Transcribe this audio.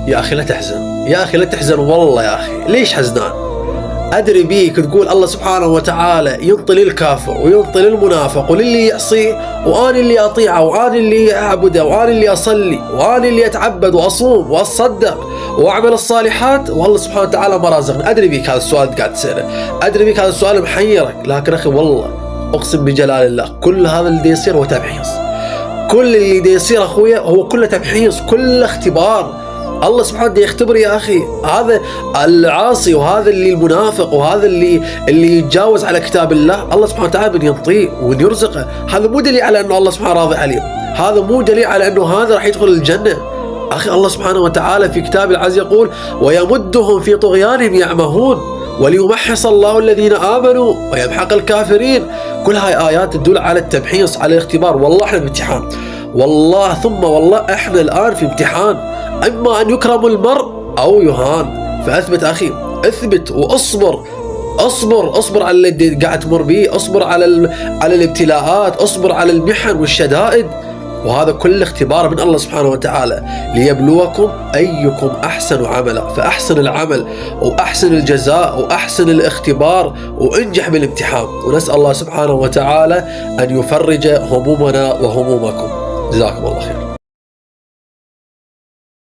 يا أخي لا تحزن، يا أخي لا تحزن والله يا أخي. ليش حزنان؟ أدري بيك تقول الله سبحانه وتعالى ينطي للكافر وينطي للمنافق وللي يعصيه، وأنا اللي أطيعه وأنا اللي أعبده وأنا اللي أصلي وأنا اللي أتعبد وأصوم وأصدق وأعمل الصالحات، والله سبحانه وتعالى ما رازقني. أدري بيك هذا السؤال قاعد تسأله، أدري بيك هذا السؤال محيرك، لكن أخي والله أقسم بجلال الله كل هذا اللي يصير هو تمحيص. كل اللي يصير أخويا هو كله تمحيص، كله اختبار. الله سبحانه وتعالى يختبر يا أخي هذا العاصي وهذا اللي المنافق وهذا اللي يتجاوز على كتاب الله. الله سبحانه وتعالى من ينطيه ومن يرزقه. هذا مو دليل على أنه الله سبحانه راضي عليه، هذا مو دليل على أنه هذا راح يدخل الجنة. أخي الله سبحانه وتعالى في كتاب العزيز يقول ويمدهم في طغيانهم يعمهون وليمحص الله الذين آمنوا ويمحق الكافرين. كل هاي آيات تدل على التمحيص، على الاختبار. والله احنا بامتحان، والله ثم والله احنا الآن في امتحان، إما أن يكرم المرء أو يهان. فأثبت أخي، اثبت وأصبر، اصبر على اللي قاعد تمر به، اصبر على الابتلاءات، اصبر على المحن والشدائد، وهذا كل اختبار من الله سبحانه وتعالى ليبلوكم أيكم أحسن عملا. فأحسن العمل وأحسن الجزاء وأحسن الاختبار وانجح بالامتحان، ونسأل الله سبحانه وتعالى أن يفرج همومنا وهمومكم. جزاكم الله خير.